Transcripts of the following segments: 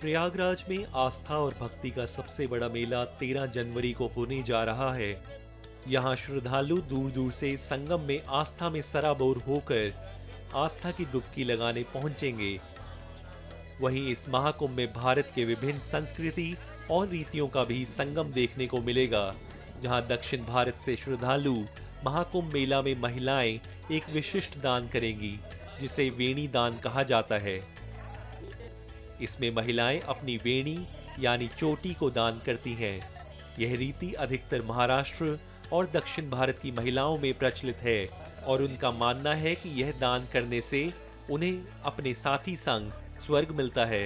प्रयागराज में आस्था और भक्ति का सबसे बड़ा मेला 13 जनवरी को होने जा रहा है। यहाँ श्रद्धालु दूर दूर से संगम में आस्था में सराबोर होकर आस्था की डुबकी लगाने पहुंचेंगे। वहीं इस महाकुंभ में भारत के विभिन्न संस्कृति और रीतियों का भी संगम देखने को मिलेगा, जहां दक्षिण भारत से श्रद्धालु महाकुंभ मेला में महिलाएं एक विशिष्ट दान करेंगी, जिसे वेणी दान कहा जाता है। इसमें महिलाएं अपनी वेणी यानी चोटी को दान करती हैं। यह रीति अधिकतर महाराष्ट्र और दक्षिण भारत की महिलाओं में प्रचलित है और उनका मानना है कि यह दान करने से उन्हें अपने साथी संग स्वर्ग मिलता है।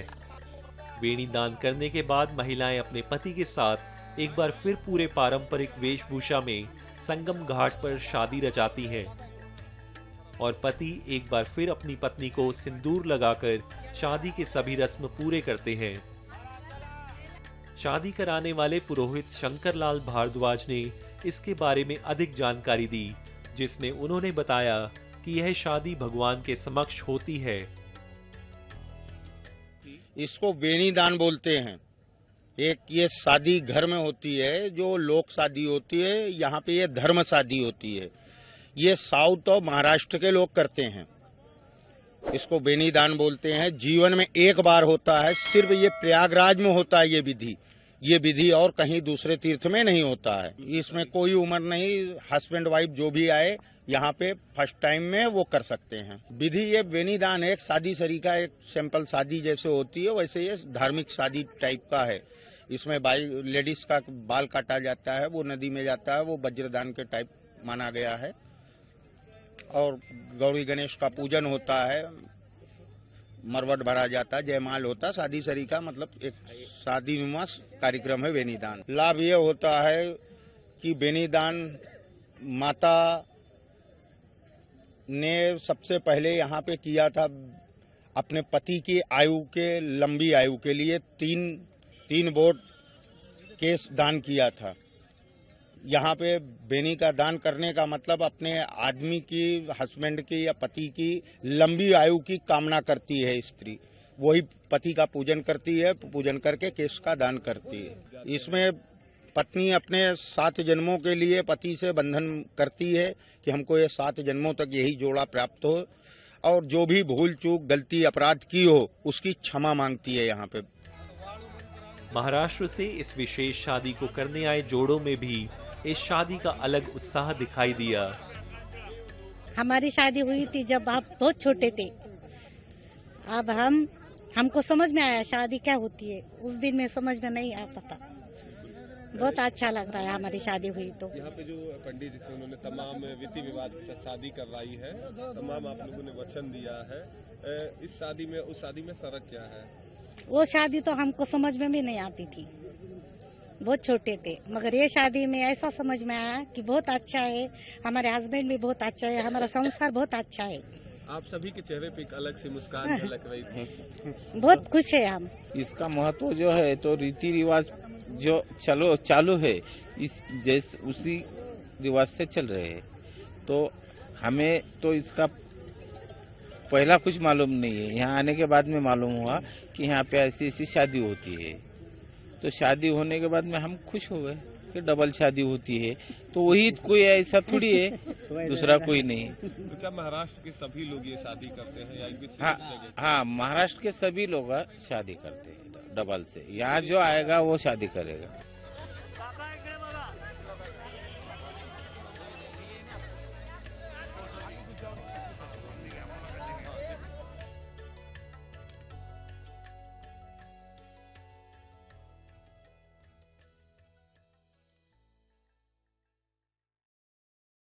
वेणी दान करने के बाद महिलाएं अपने पति के साथ एक बार फिर पूरे पारंपरिक वेशभूषा में संगम घाट पर शादी रचाती हैं और पति एक बार फिर अपनी पत्नी को सिंदूर लगाकर शादी के सभी रस्म पूरे करते हैं। शादी कराने वाले पुरोहित शंकरलाल भारद्वाज ने इसके बारे में अधिक जानकारी दी, जिसमें उन्होंने बताया कि यह शादी भगवान के समक्ष होती है। इसको वेणी दान बोलते हैं। एक ये शादी घर में होती है, जो लोक शादी होती है, यहाँ पे ये धर्म शादी होती है। ये साउथ और महाराष्ट्र के लोग करते हैं। इसको वेणी दान बोलते हैं। जीवन में एक बार होता है, सिर्फ ये प्रयागराज में होता है ये विधि और कहीं दूसरे तीर्थ में नहीं होता है। इसमें कोई उम्र नहीं, हस्बैंड वाइफ जो भी आए यहाँ पे फर्स्ट टाइम में वो कर सकते हैं। विधि ये वेणी दान है, एक शादी सरीका, एक सिंपल शादी जैसे होती है वैसे ये धार्मिक शादी टाइप का है। इसमें लेडीज का बाल काटा जाता है, वो नदी में जाता है, वो वज्रदान के टाइप माना गया है। और गौरी गणेश का पूजन होता है, मरवट भरा जाता है, जयमाल होता है। शादी सरीका मतलब एक शादी नुमा कार्यक्रम है वेणी दान। लाभ ये होता है कि वेणी दान माता ने सबसे पहले यहाँ पे किया था अपने पति की आयु के लंबी आयु के लिए तीन बोट केस दान किया था। यहाँ पे वेणी का दान करने का मतलब अपने आदमी की, हस्बैंड की या पति की लंबी आयु की कामना करती है स्त्री। वही पति का पूजन करती है, पूजन करके केश का दान करती है। इसमें पत्नी अपने 7 जन्मों के लिए पति से बंधन करती है कि हमको ये 7 जन्मों तक यही जोड़ा प्राप्त हो, और जो भी भूल चूक गलती अपराध की हो उसकी क्षमा मांगती है। यहाँ पे महाराष्ट्र से इस विशेष शादी को करने आए जोड़ों में भी इस शादी का अलग उत्साह दिखाई दिया। हमारी शादी हुई थी जब आप बहुत छोटे थे। अब हमको समझ में आया शादी क्या होती है। उस दिन में समझ में नहीं आता था। बहुत अच्छा लग रहा है हमारी शादी हुई तो। यहाँ पे जो पंडित जी थे उन्होंने तमाम विधि विवाद के साथ शादी करवाई है, तमाम आप लोगों ने वचन दिया है। इस शादी में उस शादी में फर्क क्या है? वो शादी तो हमको समझ में भी नहीं आती थी, बहुत छोटे थे। मगर ये शादी में ऐसा समझ में आया कि बहुत अच्छा है, हमारे हस्बैंड भी बहुत अच्छा है, हमारा संसार बहुत अच्छा है। आप सभी के चेहरे पे एक अलग सी मुस्कान झलक रही थी। बहुत खुश है हम। इसका महत्व जो है तो रीति रिवाज जो चालू है, इस जैसे उसी रिवाज से चल रहे हैं। तो हमें तो इसका पहला कुछ मालूम नहीं है। यहाँ आने के बाद में मालूम हुआ कि यहाँ पे ऐसी ऐसी शादी होती है। तो शादी होने के बाद में हम खुश हो गए कि डबल शादी होती है। तो वही कोई ऐसा थोड़ी है, दूसरा कोई नहीं। तो क्या महाराष्ट्र के सभी लोग ये शादी करते हैं या एक विशेष जगह? हाँ, महाराष्ट्र के सभी लोग शादी करते हैं डबल से। यहाँ जो आएगा वो शादी करेगा।